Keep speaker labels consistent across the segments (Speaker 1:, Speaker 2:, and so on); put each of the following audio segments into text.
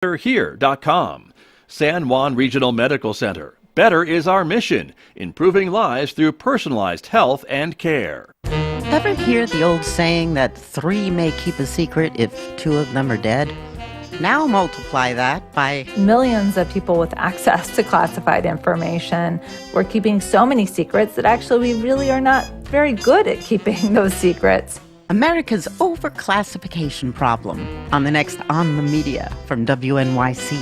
Speaker 1: betterhere.com. San Juan Regional Medical Center. Better is our mission, improving lives through personalized health and care.
Speaker 2: Ever hear the old saying that 3 may keep a secret if 2 of them are dead? Now multiply that by
Speaker 3: millions of people with access to classified information. We're keeping so many secrets that actually we really are not very good at keeping those secrets.
Speaker 2: America's overclassification problem on the next On the Media from WNYC.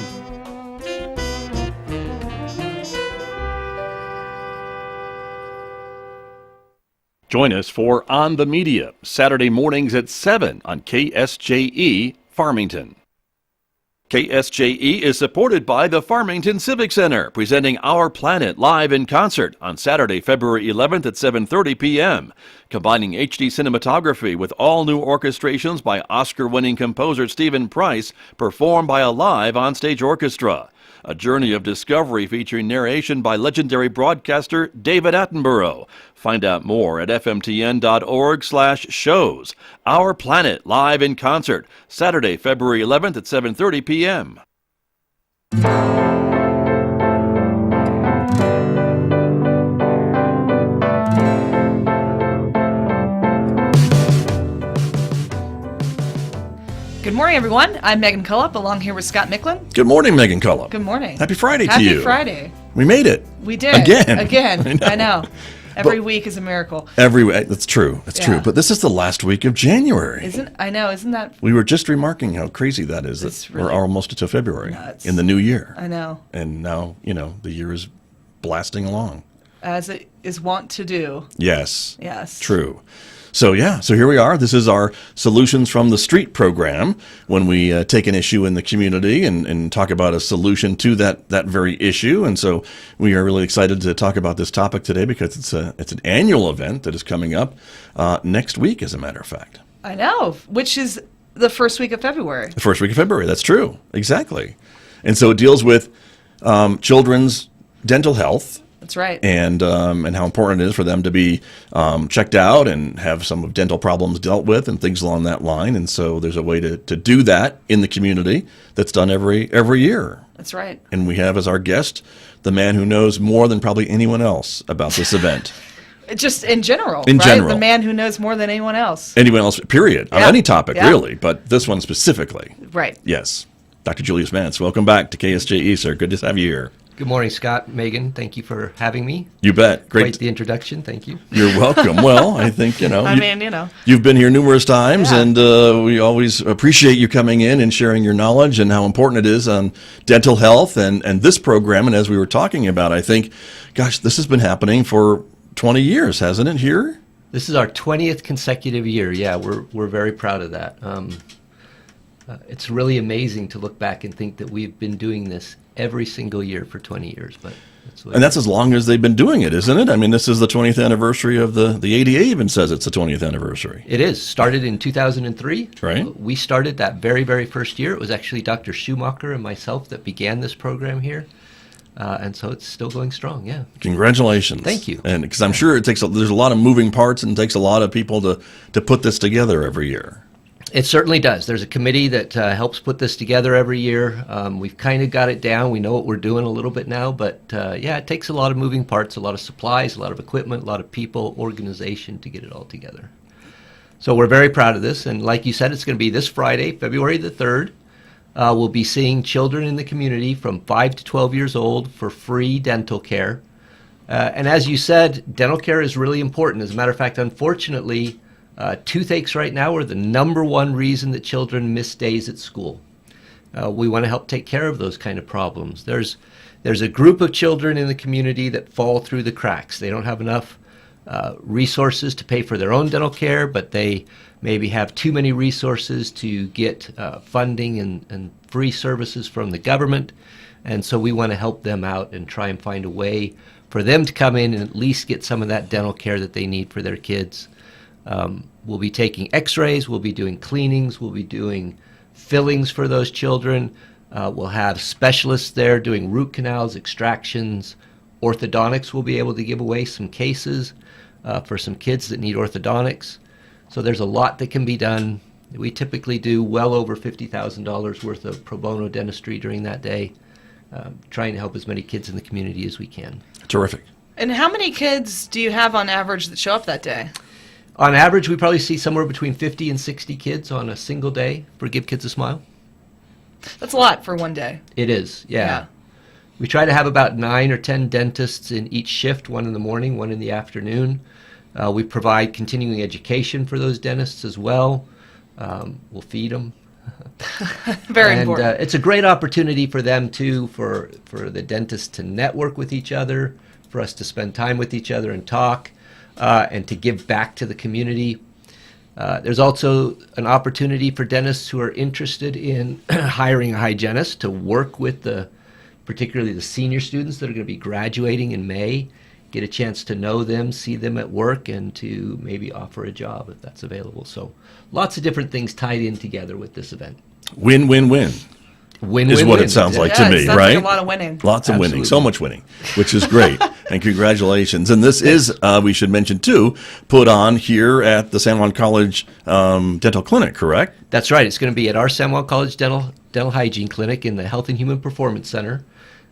Speaker 1: Join us for On the Media, Saturday mornings at 7 on KSJE Farmington. KSJE is supported by the Farmington Civic Center, presenting Our Planet live in concert on Saturday, February 11th at 7:30 p.m., combining HD cinematography with all-new orchestrations by Oscar-winning composer Stephen Price, performed by a live onstage orchestra. A journey of discovery featuring narration by legendary broadcaster David Attenborough. Find out more at fmtn.org/shows. Our Planet live in concert, Saturday, February 11th at 7:30 p.m.
Speaker 4: Good morning, everyone. I'm Megan Cullop, along here with Scott Michlin.
Speaker 1: Good morning, Megan Cullop.
Speaker 4: Good morning.
Speaker 1: Happy Friday to
Speaker 4: Happy
Speaker 1: you.
Speaker 4: Happy Friday.
Speaker 1: We made it.
Speaker 4: We did.
Speaker 1: Again.
Speaker 4: I know. Every week is a miracle.
Speaker 1: That's true. That's true. But this is the last week of January.
Speaker 4: Isn't that?
Speaker 1: We were just remarking how crazy that is. That we're almost to February in the new year.
Speaker 4: I know.
Speaker 1: And now, the year is blasting along.
Speaker 4: As it is wont to do.
Speaker 1: Yes.
Speaker 4: True.
Speaker 1: So here we are. This is our Solutions from the Street program, when we take an issue in the community and talk about a solution to that very issue. And so we are really excited to talk about this topic today because it's an annual event that is coming up next week, as a matter of fact.
Speaker 4: I know, which is the first week of February.
Speaker 1: The first week of February, that's true. Exactly. And so it deals with children's dental health.
Speaker 4: That's right.
Speaker 1: And how important it is for them to be checked out and have some of dental problems dealt with and things along that line. And so there's a way to do that in the community that's done every year.
Speaker 4: That's right.
Speaker 1: And we have as our guest the man who knows more than probably anyone else about this event.
Speaker 4: Just in general,
Speaker 1: right?
Speaker 4: The man who knows more than anyone else.
Speaker 1: Anyone else, period. On any topic, really. But this one specifically.
Speaker 4: Right.
Speaker 1: Yes. Dr. Julius Vance, welcome back to KSJE, sir. Good to have you here.
Speaker 5: Good morning, Scott, Megan. Thank you for having me.
Speaker 1: You bet. Great.
Speaker 5: Quite the introduction. Thank you.
Speaker 1: You're welcome. Well, I think, you've been here numerous times, and we always appreciate you coming in and sharing your knowledge and how important it is on dental health and this program. And as we were talking about, I think, gosh, this has been happening for 20 years, hasn't it, here?
Speaker 5: This is our 20th consecutive year. Yeah, we're very proud of that. It's really amazing to look back and think that we've been doing this every single year for 20 years. But
Speaker 1: that's as long as they've been doing it, isn't it? I mean, this is the 20th anniversary of the ADA even says it's the 20th anniversary.
Speaker 5: It is. Started in 2003.
Speaker 1: Right.
Speaker 5: We started that very, very first year. It was actually Dr. Schumacher and myself that began this program here. And so it's still going strong, yeah.
Speaker 1: Congratulations.
Speaker 5: Thank you.
Speaker 1: And because I'm sure there's a lot of moving parts and it takes a lot of people to put this together every year.
Speaker 5: It certainly does. There's a committee that helps put this together every year. We've kind of got it down. We know what we're doing a little bit now, but it takes a lot of moving parts, a lot of supplies, a lot of equipment, a lot of people, organization to get it all together. So we're very proud of this, and like you said, it's going to be this Friday, February the 3rd. We'll be seeing children in the community from 5 to 12 years old for free dental care. And as you said, dental care is really important. As a matter of fact, unfortunately, toothaches right now are the number one reason that children miss days at school. We want to help take care of those kind of problems. There's a group of children in the community that fall through the cracks. They don't have enough resources to pay for their own dental care, but they maybe have too many resources to get funding and free services from the government. And so we want to help them out and try and find a way for them to come in and at least get some of that dental care that they need for their kids. We'll be taking x-rays, we'll be doing cleanings, we'll be doing fillings for those children. We'll have specialists there doing root canals, extractions. Orthodontics will be able to give away some cases for some kids that need orthodontics. So there's a lot that can be done We typically do well over $50,000 worth of pro bono dentistry during that day, trying to help as many kids in the community as we can.
Speaker 1: Terrific.
Speaker 4: And how many kids do you have on average that show up that day?
Speaker 5: On average, we probably see somewhere between 50 and 60 kids on a single day for Give Kids a Smile.
Speaker 4: That's a lot for one day.
Speaker 5: It is, yeah. We try to have about 9 or 10 dentists in each shift, one in the morning, one in the afternoon. We provide continuing education for those dentists as well. We'll feed them.
Speaker 4: Very important.
Speaker 5: It's a great opportunity for them, too, for the dentists to network with each other, for us to spend time with each other and talk, and to give back to the community. There's also an opportunity for dentists who are interested in hiring a hygienist to work with particularly the senior students that are going to be graduating in May, get a chance to know them, see them at work, and to maybe offer a job if that's available. So lots of different things tied in together with this event.
Speaker 1: Win, win, win.
Speaker 5: Win,
Speaker 1: is
Speaker 5: win,
Speaker 1: what
Speaker 5: win.
Speaker 1: it sounds like
Speaker 4: Yeah,
Speaker 1: to
Speaker 4: it
Speaker 1: me,
Speaker 4: sounds
Speaker 1: right?
Speaker 4: like a lot of winning.
Speaker 1: Lots of winning,
Speaker 5: Absolutely.
Speaker 1: so much winning, which is great. And congratulations. And this is, we should mention too, put on here at the San Juan College Dental Clinic, correct?
Speaker 5: That's right. It's going to be at our San Juan College Dental Hygiene Clinic in the Health and Human Performance Center.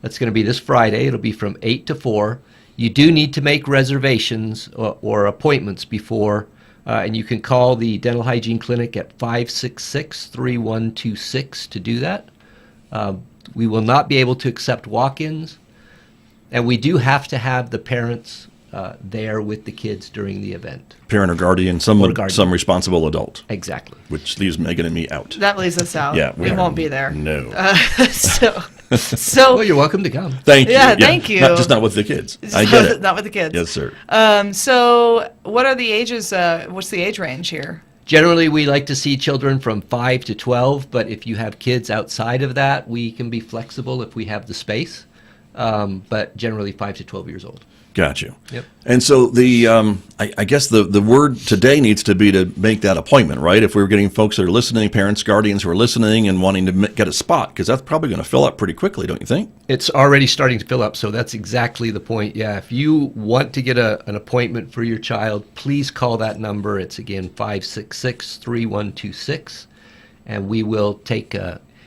Speaker 5: That's going to be this Friday. It'll be from 8 to 4. You do need to make reservations or appointments before, and you can call the Dental Hygiene Clinic at 566-3126 to do that. We will not be able to accept walk-ins, and we do have to have the parents there with the kids during the event.
Speaker 1: Parent or guardian, some responsible adult,
Speaker 5: Exactly.
Speaker 1: which leaves Megan and me out.
Speaker 4: That leaves us out.
Speaker 1: Yeah,
Speaker 4: we won't be there.
Speaker 1: No.
Speaker 4: So
Speaker 5: Well, you're welcome to come.
Speaker 1: Thank you.
Speaker 4: Yeah, thank you.
Speaker 1: Not with the kids. I get it.
Speaker 4: Not with the kids.
Speaker 1: Yes, sir.
Speaker 4: So what are the ages? What's the age range here?
Speaker 5: Generally, we like to see children from 5 to 12, but if you have kids outside of that, we can be flexible if we have the space, but generally 5 to 12 years old.
Speaker 1: Got you.
Speaker 5: Yep.
Speaker 1: And so I guess the word today needs to be to make that appointment, right? If we're getting folks that are listening, parents, guardians who are listening and wanting to get a spot, because that's probably going to fill up pretty quickly, don't you think?
Speaker 5: It's already starting to fill up, so that's exactly the point. Yeah, if you want to get an appointment for your child, please call that number. It's, again, 566-3126, and we will take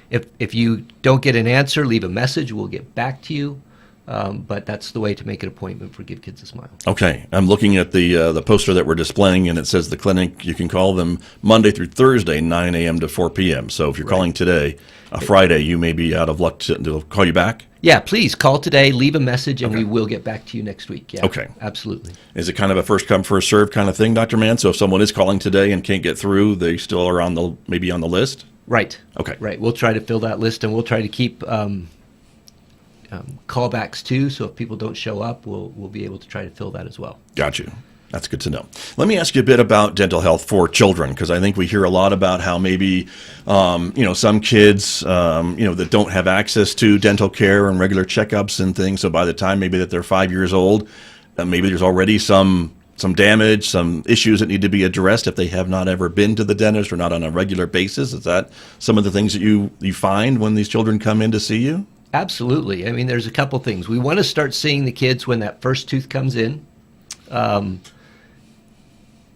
Speaker 5: if you don't get an answer, leave a message. We'll get back to you. But that's the way to make an appointment for Give Kids a Smile.
Speaker 1: Okay. I'm looking at the poster that we're displaying, and it says the clinic, you can call them Monday through Thursday, 9 a.m. to 4 p.m. So if you're calling today, Friday, you may be out of luck. They'll call you back?
Speaker 5: Yeah, please call today, leave a message, and we will get back to you next week. Yeah,
Speaker 1: Okay.
Speaker 5: Absolutely.
Speaker 1: Is it kind of a first come, first served kind of thing, Dr. Mann? So if someone is calling today and can't get through, they still are maybe on the list?
Speaker 5: Right.
Speaker 1: Okay.
Speaker 5: Right. We'll try to fill that list, and we'll try to keep callbacks too. So if people don't show up, we'll be able to try to fill that as well.
Speaker 1: Got you. That's good to know. Let me ask you a bit about dental health for children, because I think we hear a lot about how maybe, some kids, that don't have access to dental care and regular checkups and things. So by the time maybe that they're 5 years old, maybe there's already some damage, some issues that need to be addressed if they have not ever been to the dentist or not on a regular basis. Is that some of the things that you find when these children come in to see you?
Speaker 5: Absolutely. I mean, there's a couple things. We want to start seeing the kids when that first tooth comes in.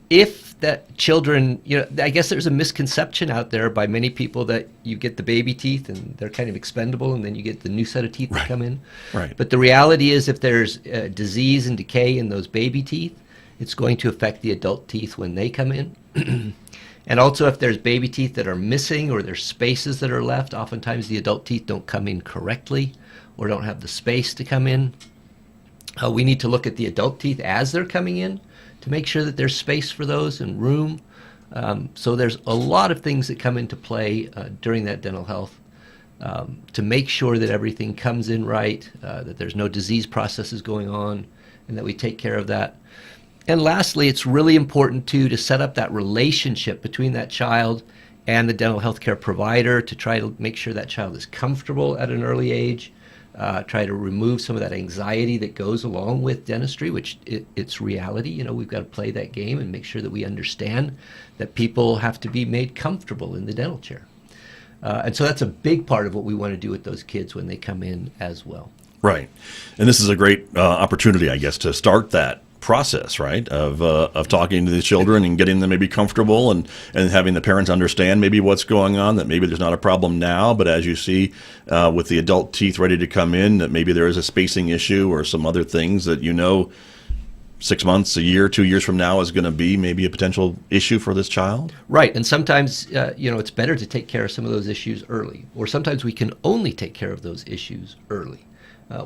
Speaker 5: If that children, I guess there's a misconception out there by many people that you get the baby teeth and they're kind of expendable, and then you get the new set of teeth that come in.
Speaker 1: Right.
Speaker 5: But the reality is, if there's disease and decay in those baby teeth, it's going to affect the adult teeth when they come in. And also, if there's baby teeth that are missing or there's spaces that are left, oftentimes the adult teeth don't come in correctly or don't have the space to come in. We need to look at the adult teeth as they're coming in to make sure that there's space for those and room. So there's a lot of things that come into play during that dental health to make sure that everything comes in right, that there's no disease processes going on, and that we take care of that. And lastly, it's really important, too, to set up that relationship between that child and the dental health care provider to try to make sure that child is comfortable at an early age, try to remove some of that anxiety that goes along with dentistry, which it's reality. We've got to play that game and make sure that we understand that people have to be made comfortable in the dental chair. And so that's a big part of what we want to do with those kids when they come in as well.
Speaker 1: Right. And this is a great opportunity, I guess, to start that process, right? Of talking to the children and getting them maybe comfortable and having the parents understand maybe what's going on, that maybe there's not a problem now, but as you see with the adult teeth ready to come in, that maybe there is a spacing issue or some other things that 6 months, a year, 2 years from now is going to be maybe a potential issue for this child?
Speaker 5: Right, and sometimes it's better to take care of some of those issues early, or sometimes we can only take care of those issues early.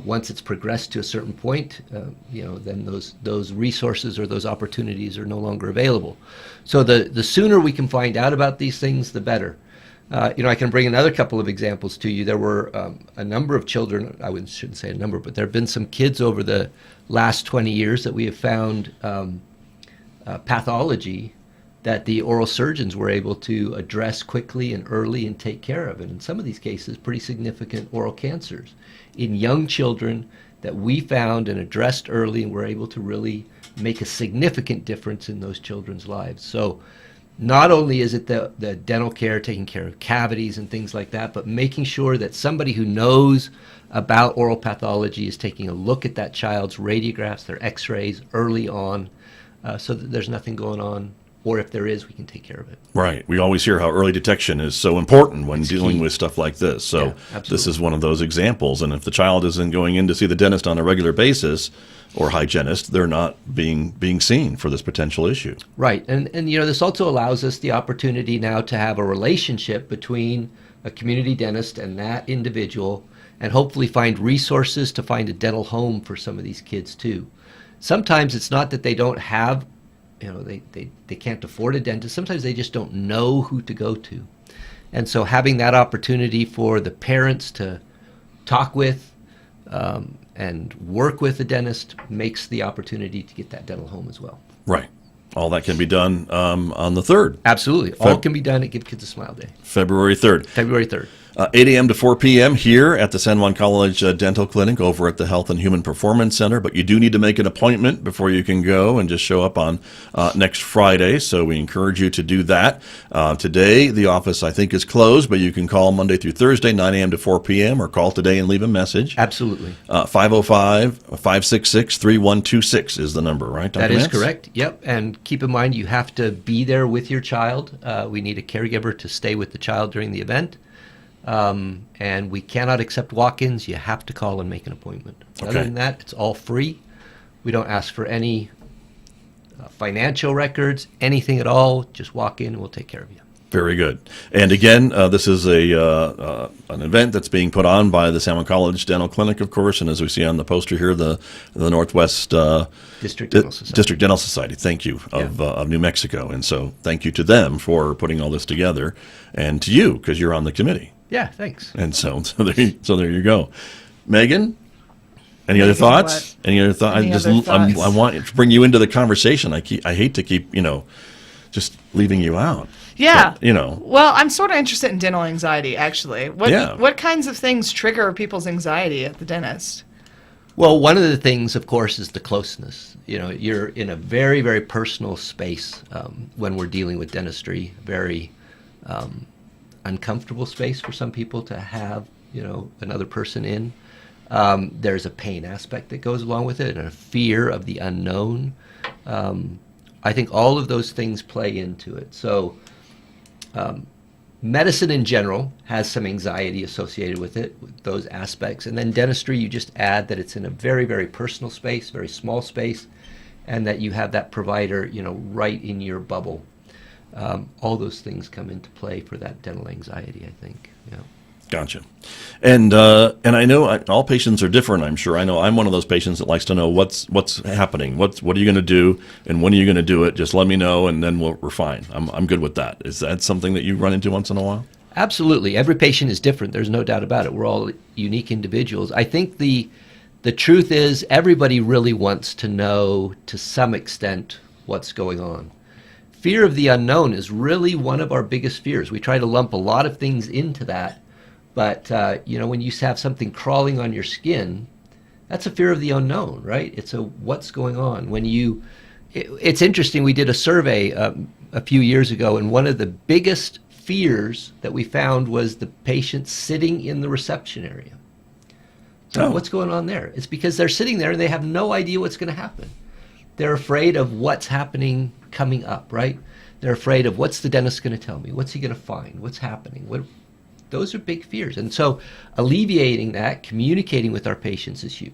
Speaker 5: Once it's progressed to a certain point, then those resources or those opportunities are no longer available. So the sooner we can find out about these things, the better. I can bring another couple of examples to you. There were a number of children, shouldn't say a number, but there have been some kids over the last 20 years that we have found pathology that the oral surgeons were able to address quickly and early and take care of. And in some of these cases, pretty significant oral cancers in young children that we found and addressed early, and were able to really make a significant difference in those children's lives. So not only is it the dental care, taking care of cavities and things like that, but making sure that somebody who knows about oral pathology is taking a look at that child's radiographs, their x-rays early on, so that there's nothing going on, or if there is, we can take care of it.
Speaker 1: Right. We always hear how early detection is so important when
Speaker 5: It's
Speaker 1: dealing
Speaker 5: key.
Speaker 1: with stuff like this. So
Speaker 5: Yeah,
Speaker 1: this is one of those examples. And if the child isn't going in to see the dentist on a regular basis or hygienist, they're not being seen for this potential issue.
Speaker 5: Right, and this also allows us the opportunity now to have a relationship between a community dentist and that individual, and hopefully find resources to find a dental home for some of these kids too. Sometimes it's not that they don't have, they can't afford a dentist. Sometimes they just don't know who to go to. And so having that opportunity for the parents to talk with and work with the dentist makes the opportunity to get that dental home as well.
Speaker 1: Right. All that can be done on the 3rd.
Speaker 5: Absolutely. All can be done at Give Kids a Smile Day.
Speaker 1: February 3rd.
Speaker 5: February 3rd.
Speaker 1: 8 a.m. to 4 p.m. here at the San Juan College Dental Clinic over at the Health and Human Performance Center. But you do need to make an appointment before you can go and just show up on next Friday. So we encourage you to do that. Today, the office, I think, is closed, but you can call Monday through Thursday, 9 a.m. to 4 p.m., or call today and leave a message.
Speaker 5: Absolutely.
Speaker 1: 505-566-3126 is the number, right, Dr.
Speaker 5: That is
Speaker 1: Mance?
Speaker 5: correct. Yep. And keep in mind, you have to be there with your child. We need a caregiver to stay with the child during the event. And we cannot accept walk-ins. You have to call and make an appointment.
Speaker 1: Okay.
Speaker 5: Other than that, it's all free. We don't ask for any financial records, anything at all. Just walk in and we'll take care of you.
Speaker 1: Very good. And again, this is an event that's being put on by the San Juan College Dental Clinic, of course, and as we see on the poster here, the Northwest
Speaker 5: District Dental Society.
Speaker 1: District Dental Society, thank you, of New Mexico. And so thank you to them for putting all this together, and to you, because you're on the committee.
Speaker 5: Yeah, thanks.
Speaker 1: And so there you go. Megan, any other thoughts? Any other thoughts?
Speaker 4: Any other thoughts?
Speaker 1: I want to bring you into the conversation. I hate to keep, just leaving you out.
Speaker 4: Yeah.
Speaker 1: But,
Speaker 4: Well, I'm sort of interested in dental anxiety, actually.
Speaker 1: Yeah.
Speaker 4: What kinds of things trigger people's anxiety at the dentist?
Speaker 5: Well, one of the things, of course, is the closeness. You're in a very, very personal space when we're dealing with dentistry. Very uncomfortable space for some people to have, another person in. There's a pain aspect that goes along with it, and a fear of the unknown. I think all of those things play into it. So medicine in general has some anxiety associated with it, with those aspects. And then dentistry, you just add that it's in a very, very personal space, very small space, and that you have that provider, right in your bubble. All those things come into play for that dental anxiety, I think. Yeah.
Speaker 1: Gotcha. And I know all patients are different, I'm sure. I know I'm one of those patients that likes to know what's happening. What are you going to do, and when are you going to do it? Just let me know, and then we're fine. I'm good with that. Is that something that you run into once in a while?
Speaker 5: Absolutely. Every patient is different. There's no doubt about it. We're all unique individuals. I think the truth is everybody really wants to know, to some extent, what's going on. Fear of the unknown is really one of our biggest fears. We try to lump a lot of things into that. But, when you have something crawling on your skin, that's a fear of the unknown, right? It's a what's going on. It's interesting, we did a survey a few years ago, and one of the biggest fears that we found was the patient sitting in the reception area. So what's going on there? It's because they're sitting there and they have no idea what's going to happen. they're afraid of what's happening coming up, right? They're afraid of what's the dentist going to tell me? What's he going to find? What's happening? Those are big fears. And so alleviating that, communicating with our patients is huge.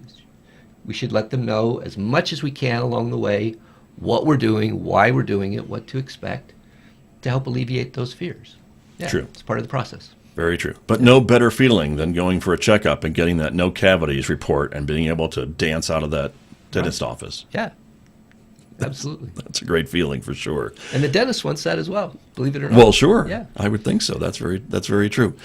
Speaker 5: We should let them know as much as we can along the way what we're doing, why we're doing it, what to expect to help alleviate those fears. Yeah,
Speaker 1: True.
Speaker 5: It's part of the process.
Speaker 1: Very true. But no better feeling than going for a checkup and getting that no cavities report and being able to dance out of that dentist office.
Speaker 5: Yeah, absolutely.
Speaker 1: That's a great feeling for sure.
Speaker 5: And the dentist wants that as well, believe it or not.
Speaker 1: Well, sure.
Speaker 5: Yeah.
Speaker 1: I would think so. That's very true.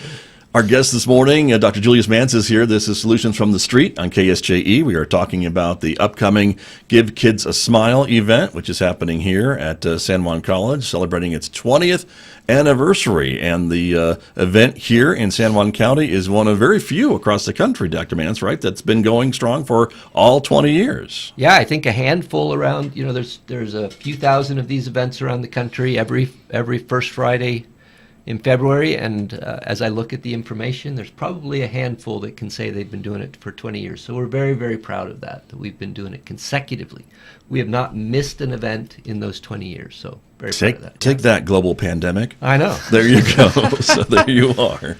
Speaker 1: Our guest this morning, Dr. Julius Mance, is here. This is Solutions from the Street on KSJE. We are talking about the upcoming Give Kids a Smile event, which is happening here at San Juan College, celebrating its 20th anniversary. And the event here in San Juan County is one of very few across the country, Dr. Mance, right, that's been going strong for all 20 years.
Speaker 5: Yeah, I think a handful around, there's a few thousand of these events around the country every first Friday in February, and as I look at the information, there's probably a handful that can say they've been doing it for 20 years. So we're very, very proud of that we've been doing it consecutively. We have not missed an event in those 20 years, so very proud of that.
Speaker 1: Take that, global pandemic.
Speaker 5: I know.
Speaker 1: There you go. So there you are.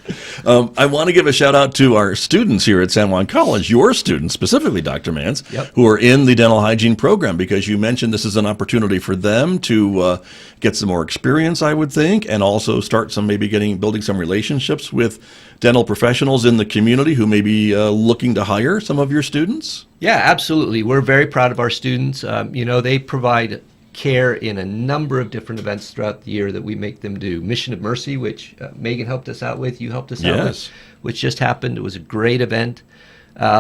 Speaker 1: I want to give a shout out to our students here at San Juan College, your students specifically, Dr. Mance, who are in the dental hygiene program, because you mentioned this is an opportunity for them to get some more experience, I would think, and also start building some relationships with dental professionals in the community who may be looking to hire some of your students.
Speaker 5: Yeah, absolutely. We're very proud of our students. They provide care in a number of different events throughout the year that we make them do. Mission of Mercy, which Megan helped us out with, you helped us out with, which just happened. It was a great event.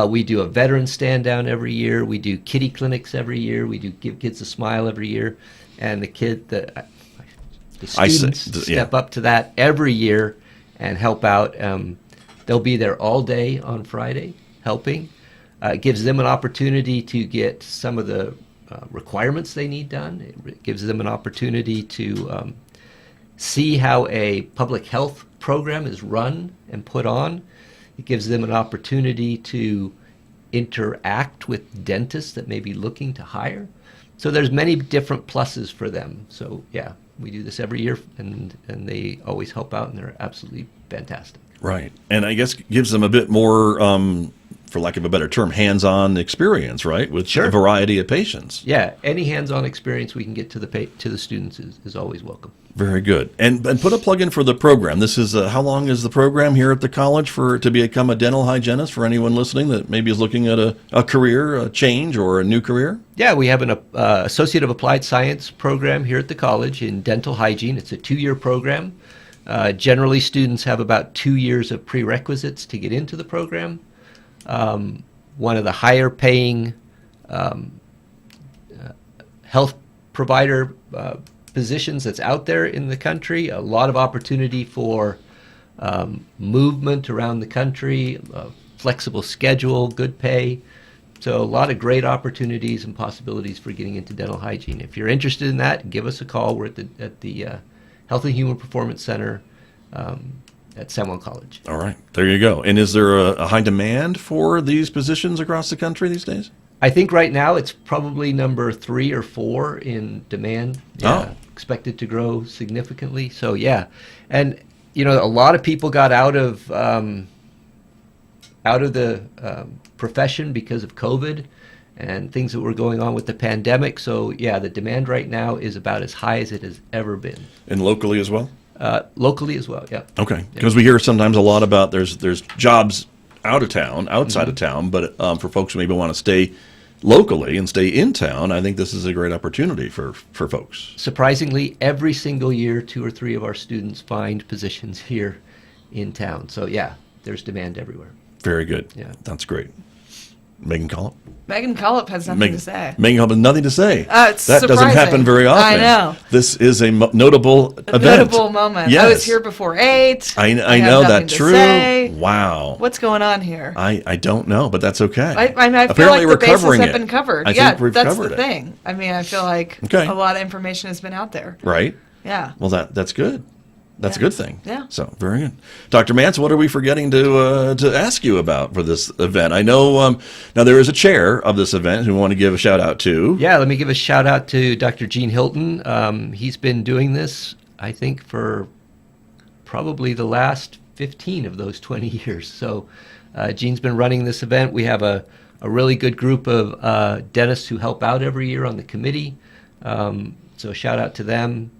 Speaker 5: We do a veteran stand down every year. We do kitty clinics every year. We do Give Kids a Smile every year. And the students step up to that every year and help out. They'll be there all day on Friday helping. It gives them an opportunity to get some of the requirements they need done. It gives them an opportunity to see how a public health program is run and put on. It gives them an opportunity to interact with dentists that may be looking to hire. So there's many different pluses for them. So yeah, we do this every year, and they always help out, and they're absolutely fantastic.
Speaker 1: Right. And I guess gives them a bit more, for lack of a better term, hands-on experience, right, with a variety of patients.
Speaker 5: Yeah, any hands-on experience we can get to the students is always welcome.
Speaker 1: Very good. And put a plug in for the program. This is, how long is the program here at the college to become a dental hygienist, for anyone listening that maybe is looking at a career change or a new career?
Speaker 5: Yeah, we have an Associate of Applied Science program here at the college in dental hygiene. It's a 2-year program. Generally, students have about 2 years of prerequisites to get into the program. One of the higher paying health provider positions that's out there in the country, a lot of opportunity for movement around the country, flexible schedule, good pay. So a lot of great opportunities and possibilities for getting into dental hygiene. If you're interested in that, give us a call. We're at the Health and Human Performance Center at San Juan College.
Speaker 1: All right. There you go. And is there a high demand for these positions across the country these days?
Speaker 5: I think right now it's probably number 3 or 4 in demand. Yeah, expected to grow significantly. So yeah, and a lot of people got out of the profession because of COVID and things that were going on with the pandemic. So yeah, the demand right now is about as high as it has ever been.
Speaker 1: And locally as well?
Speaker 5: Locally as well, yeah.
Speaker 1: Okay, because we hear sometimes a lot about there's jobs outside of town, but for folks who maybe want to stay locally and stay in town, I think this is a great opportunity for folks.
Speaker 5: Surprisingly, every single year, 2 or 3 of our students find positions here in town. So yeah, there's demand everywhere.
Speaker 1: Very good.
Speaker 5: Yeah.
Speaker 1: That's great. Megan Collop?
Speaker 4: Megan Collop has nothing to say.
Speaker 1: Megan Collop has nothing to say.
Speaker 4: It's
Speaker 1: that doesn't
Speaker 4: surprising.
Speaker 1: happen very often.
Speaker 4: I know.
Speaker 1: This is a notable event.
Speaker 4: Notable moment.
Speaker 1: Yes.
Speaker 4: I was here before 8.
Speaker 1: I
Speaker 4: have
Speaker 1: know
Speaker 4: nothing
Speaker 1: that's
Speaker 4: to
Speaker 1: true.
Speaker 4: say.
Speaker 1: Wow.
Speaker 4: What's going on here?
Speaker 1: I don't know, but that's okay.
Speaker 4: I feel
Speaker 1: Apparently
Speaker 4: like the bases
Speaker 1: covering
Speaker 4: have
Speaker 1: it.
Speaker 4: been covered.
Speaker 1: I
Speaker 4: Yeah,
Speaker 1: think we've
Speaker 4: that's
Speaker 1: covered
Speaker 4: the
Speaker 1: it.
Speaker 4: thing. I mean, I feel like
Speaker 1: Okay.
Speaker 4: a lot of information has been out there.
Speaker 1: Right?
Speaker 4: Yeah.
Speaker 1: Well, that's good. That's a good thing.
Speaker 4: Yeah.
Speaker 1: So very good. Dr. Mance, what are we forgetting to ask you about for this event? I know now there is a chair of this event who we want to give a shout out to.
Speaker 5: Yeah, let me give a shout out to Dr. Gene Hilton. He's been doing this, I think, for probably the last 15 of those 20 years. So Gene's been running this event. We have a really good group of dentists who help out every year on the committee. So shout out to them.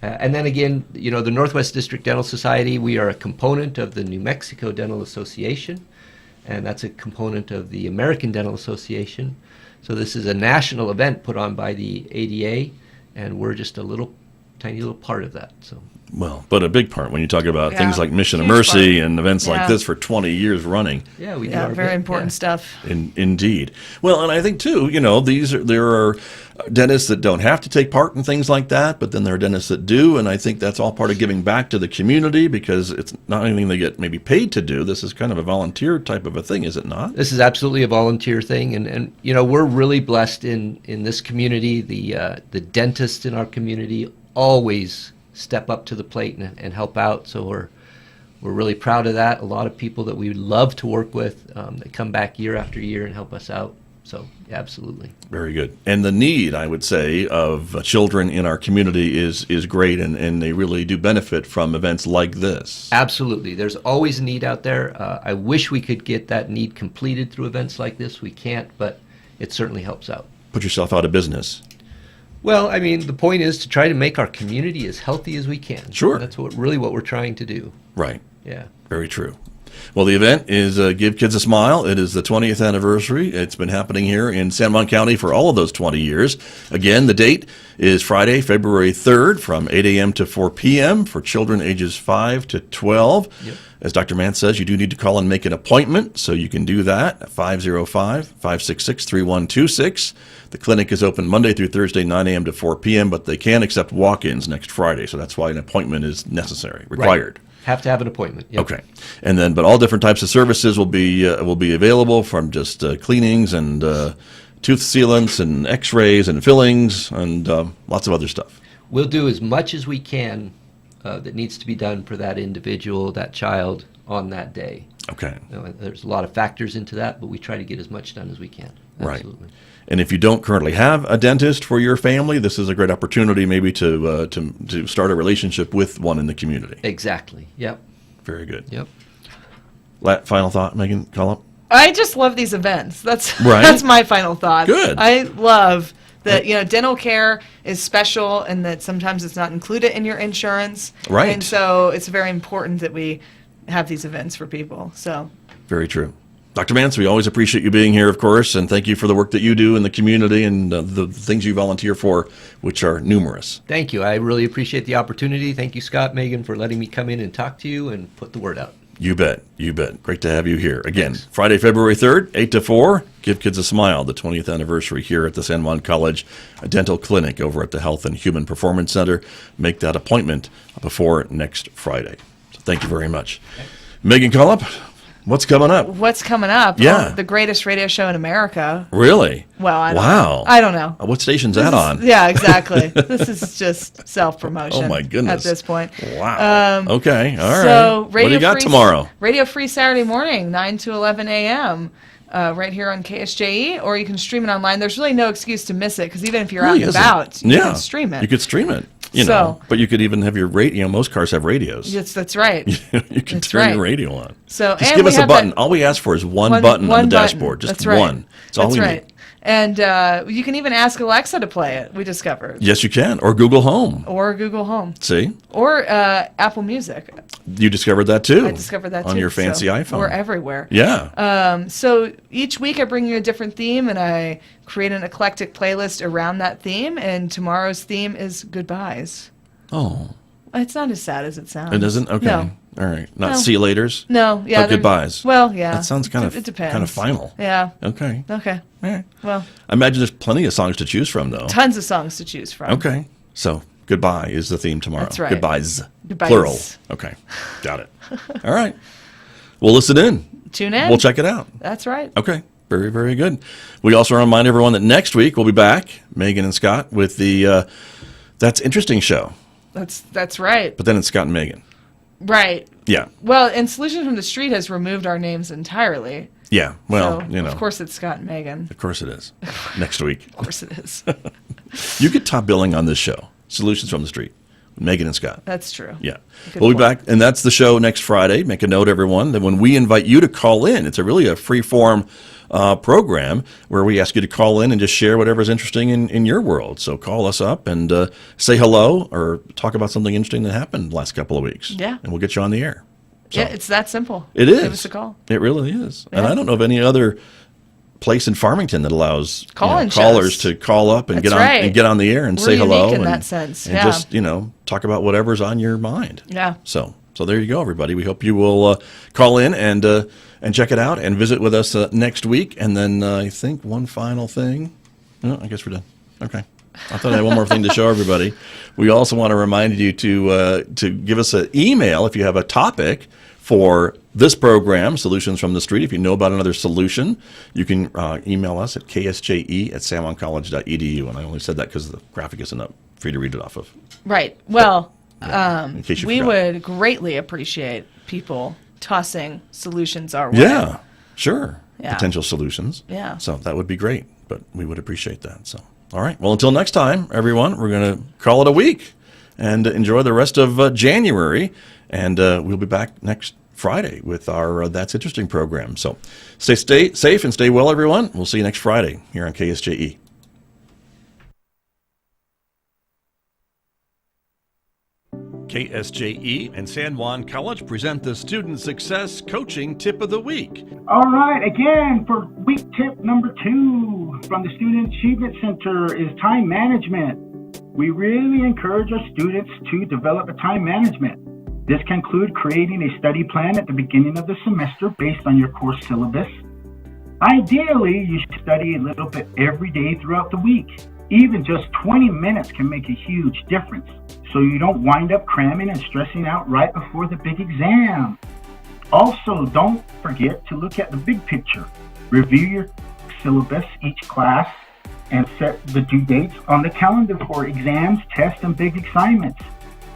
Speaker 5: And then again, the Northwest District Dental Society, we are a component of the New Mexico Dental Association, and that's a component of the American Dental Association. So this is a national event put on by the ADA, and we're just a tiny little part of that. So.
Speaker 1: Well, but a big part when you talk about
Speaker 4: Yeah,
Speaker 1: things like Mission of
Speaker 4: huge
Speaker 1: Mercy
Speaker 4: part.
Speaker 1: and events like
Speaker 4: Yeah.
Speaker 1: this for 20 years running.
Speaker 5: Yeah, we do
Speaker 4: Yeah,
Speaker 5: our
Speaker 4: very
Speaker 5: bit.
Speaker 4: important
Speaker 5: Yeah.
Speaker 4: stuff.
Speaker 1: Indeed. Well, and I think too, there are dentists that don't have to take part in things like that, but then there are dentists that do, and I think that's all part of giving back to the community because it's not anything they get maybe paid to do. This is kind of a volunteer type of a thing, is it not?
Speaker 5: This is absolutely a volunteer thing, and we're really blessed in this community. The dentists in our community always step up to the plate and help out. So we're really proud of that. A lot of people that we love to work with that come back year after year and help us out. So yeah, absolutely.
Speaker 1: Very good. And the need, I would say, of children in our community is great, and they really do benefit from events like this.
Speaker 5: Absolutely. There's always a need out there. I wish we could get that need completed through events like this. We can't, but it certainly helps out.
Speaker 1: Put yourself out of business.
Speaker 5: Well, I mean, the point is to try to make our community as healthy as we can.
Speaker 1: Sure.
Speaker 5: That's really what we're trying to do.
Speaker 1: Right.
Speaker 5: Yeah.
Speaker 1: Very true. Well, the event is Give Kids a Smile. It is the 20th anniversary. It's been happening here in San Juan County for all of those 20 years. Again, the date is Friday, February 3rd from 8 a.m. to 4 p.m. for children ages 5 to 12.
Speaker 5: Yep.
Speaker 1: As Dr. Mance says, you do need to call and make an appointment, so you can do that at 505-566-3126. The clinic is open Monday through Thursday, 9 a.m. to 4 p.m., but they can accept walk-ins next Friday, so that's why an appointment is necessary, required.
Speaker 5: Right. Have to have an appointment. Yep.
Speaker 1: Okay, and then but all different types of services will be available, from just cleanings and tooth sealants and X-rays and fillings and lots of other stuff.
Speaker 5: We'll do as much as we can that needs to be done for that individual, that child, on that day.
Speaker 1: Okay,
Speaker 5: There's a lot of factors into that, but we try to get as much done as we can. Absolutely.
Speaker 1: Right. And if you don't currently have a dentist for your family, this is a great opportunity maybe to start a relationship with one in the community.
Speaker 5: Exactly. Yep.
Speaker 1: Very good.
Speaker 5: Yep.
Speaker 1: Final thought, Megan Cullop?
Speaker 4: I just love these events. That's
Speaker 1: Right.
Speaker 4: That's my final thought.
Speaker 1: Good.
Speaker 4: I love that dental care is special and that sometimes it's not included in your insurance.
Speaker 1: Right.
Speaker 4: And so it's very important that we have these events for people. So
Speaker 1: Very true. Dr. Mance, we always appreciate you being here, of course, and thank you for the work that you do in the community and the things you volunteer for, which are numerous.
Speaker 5: Thank you. I really appreciate the opportunity. Thank you, Scott, Megan, for letting me come in and talk to you and put the word out.
Speaker 1: You bet. You bet. Great to have you here. Again, Friday, February 3rd, 8 to 4, Give Kids a Smile, the 20th anniversary here at the San Juan College Dental Clinic over at the Health and Human Performance Center. Make that appointment before next Friday. So thank you very much. Megan Cullop, what's coming up?
Speaker 4: what's coming up?
Speaker 1: Yeah.
Speaker 4: Oh, the greatest radio show in America.
Speaker 1: Really?
Speaker 4: Well, I don't
Speaker 1: Wow.
Speaker 4: know. I don't know.
Speaker 1: What station's that on?
Speaker 4: Yeah, exactly. This is just self-promotion.
Speaker 1: Oh, my goodness.
Speaker 4: At this point.
Speaker 1: Wow. Okay. All right.
Speaker 4: So
Speaker 1: What do you got tomorrow?
Speaker 4: Radio Free Saturday morning, 9 to 11 a.m. Right here on KSJE, or you can stream it online. There's really no excuse to miss it, because even if you're out
Speaker 1: Really
Speaker 4: and
Speaker 1: isn't.
Speaker 4: about, you
Speaker 1: Yeah.
Speaker 4: can stream it.
Speaker 1: You could stream it. You
Speaker 4: So-
Speaker 1: know, but you could even have your radio. Most cars have radios.
Speaker 4: Yes, that's right.
Speaker 1: You can
Speaker 4: That's
Speaker 1: turn
Speaker 4: right.
Speaker 1: your radio on.
Speaker 4: So,
Speaker 1: Just
Speaker 4: and
Speaker 1: give
Speaker 4: we
Speaker 1: us a
Speaker 4: have
Speaker 1: button.
Speaker 4: that-
Speaker 1: All we ask for is one button on the dashboard. Just
Speaker 4: That's right.
Speaker 1: one. That's all we
Speaker 4: right.
Speaker 1: need.
Speaker 4: And you can even ask Alexa to play it, we discovered.
Speaker 1: Yes, you can. Or Google Home.
Speaker 4: Or Google Home.
Speaker 1: See?
Speaker 4: Or Apple Music.
Speaker 1: You discovered that too.
Speaker 4: I discovered that
Speaker 1: on
Speaker 4: too.
Speaker 1: your fancy
Speaker 4: So
Speaker 1: iPhone.
Speaker 4: We're everywhere.
Speaker 1: Yeah.
Speaker 4: So each week I bring you a different theme and I create an eclectic playlist around that theme. And tomorrow's theme is goodbyes.
Speaker 1: Oh,
Speaker 4: It's not as sad as it sounds.
Speaker 1: it isn't? Okay.
Speaker 4: No.
Speaker 1: All right. Not
Speaker 4: No.
Speaker 1: see you laters?
Speaker 4: No, yeah.
Speaker 1: But goodbyes.
Speaker 4: Well, yeah.
Speaker 1: That sounds kind of
Speaker 4: It depends.
Speaker 1: kind of final.
Speaker 4: Yeah.
Speaker 1: Okay.
Speaker 4: Okay.
Speaker 1: All right.
Speaker 4: Well,
Speaker 1: I imagine there's plenty of songs to choose from, though.
Speaker 4: tons of songs to choose from.
Speaker 1: Okay. So, goodbye is the theme tomorrow.
Speaker 4: That's right.
Speaker 1: Goodbyes.
Speaker 4: Goodbyes.
Speaker 1: Plural. Okay. Got it. All right. Well, listen in.
Speaker 4: Tune in.
Speaker 1: We'll check it out.
Speaker 4: That's right.
Speaker 1: Okay. Very, very good. We also remind everyone that next week we'll be back, Megan and Scott, with the That's Interesting show.
Speaker 4: That's right.
Speaker 6: But then it's Scott and Megan.
Speaker 4: Right.
Speaker 6: Yeah.
Speaker 4: Well, and Solutions from the Street has removed our names entirely.
Speaker 6: Yeah. Well,
Speaker 4: So,
Speaker 6: you know.
Speaker 4: Of course it's Scott and Megan.
Speaker 6: Of course it is. Next week.
Speaker 4: Of course it is.
Speaker 6: You get top billing on this show, Solutions from the Street, with Megan and Scott.
Speaker 4: That's true.
Speaker 6: Yeah.
Speaker 4: Good
Speaker 6: We'll be
Speaker 4: point.
Speaker 6: back, and that's the show next Friday. Make a note, everyone, that when we invite you to call in, it's really a free-form program where we ask you to call in and just share whatever's interesting in your world. So call us up and say hello or talk about something interesting that happened the last couple of weeks.
Speaker 4: Yeah.
Speaker 6: And we'll get you on the air. So
Speaker 4: Yeah, it's that simple.
Speaker 6: it is.
Speaker 4: Give us a call.
Speaker 6: It really is. And
Speaker 4: Yeah.
Speaker 6: I don't know of any other place in Farmington that allows
Speaker 4: Call-in
Speaker 6: callers
Speaker 4: shows.
Speaker 6: to call up and
Speaker 4: That's right.
Speaker 6: get on the air and
Speaker 4: We're
Speaker 6: say hello
Speaker 4: unique in
Speaker 6: and,
Speaker 4: that sense,
Speaker 6: and
Speaker 4: yeah.
Speaker 6: just talk about whatever's on your mind.
Speaker 4: Yeah.
Speaker 6: So there you go, everybody. We hope you will call in and check it out and visit with us next week. And then I think one final thing. No, I guess we're done. Okay. I thought I had one more thing to show everybody. We also want to remind you to give us an email if you have a topic for this program, Solutions from the Street. If you know about another solution, you can email us at ksje@sanjuancollege.edu. And I only said that because the graphic isn't up for you to read it off of.
Speaker 4: Right. Well,
Speaker 6: In case you
Speaker 4: we
Speaker 6: forgot.
Speaker 4: would greatly appreciate people tossing solutions our way.
Speaker 6: Yeah, sure.
Speaker 4: Yeah.
Speaker 6: Potential solutions.
Speaker 4: Yeah.
Speaker 6: So that would be great, but we would appreciate that. So, all right. Well, until next time, everyone, we're going to call it a week and enjoy the rest of January. And we'll be back next Friday with our That's Interesting program. So stay safe and stay well, everyone. We'll see you next Friday here on KSJE. KSJE and San Juan College present the Student Success Coaching Tip of the Week.
Speaker 7: All right, again, for week tip number 2 from the Student Achievement Center is time management. We really encourage our students to develop a time management. This can include creating a study plan at the beginning of the semester based on your course syllabus. Ideally, you should study a little bit every day throughout the week. Even just 20 minutes can make a huge difference, so you don't wind up cramming and stressing out right before the big exam. Also, don't forget to look at the big picture. Review your syllabus each class and set the due dates on the calendar for exams, tests, and big assignments.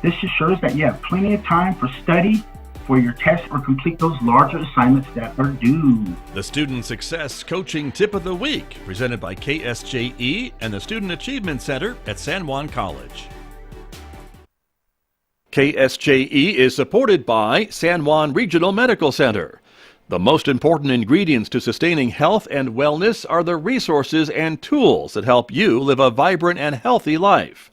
Speaker 7: This assures that you have plenty of time for study for your tests or complete those larger assignments that are due.
Speaker 1: The Student Success Coaching Tip of the Week, presented by KSJE and the Student Achievement Center at San Juan College. KSJE is supported by San Juan Regional Medical Center. The most important ingredients to sustaining health and wellness are the resources and tools that help you live a vibrant and healthy life.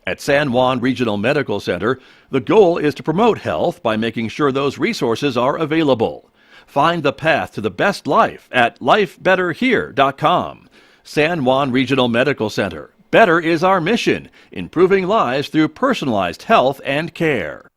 Speaker 1: At San Juan Regional Medical Center, the goal is to promote health by making sure those resources are available. Find the path to the best life at lifebetterhere.com. San Juan Regional Medical Center. Better is our mission, improving lives through personalized health and care.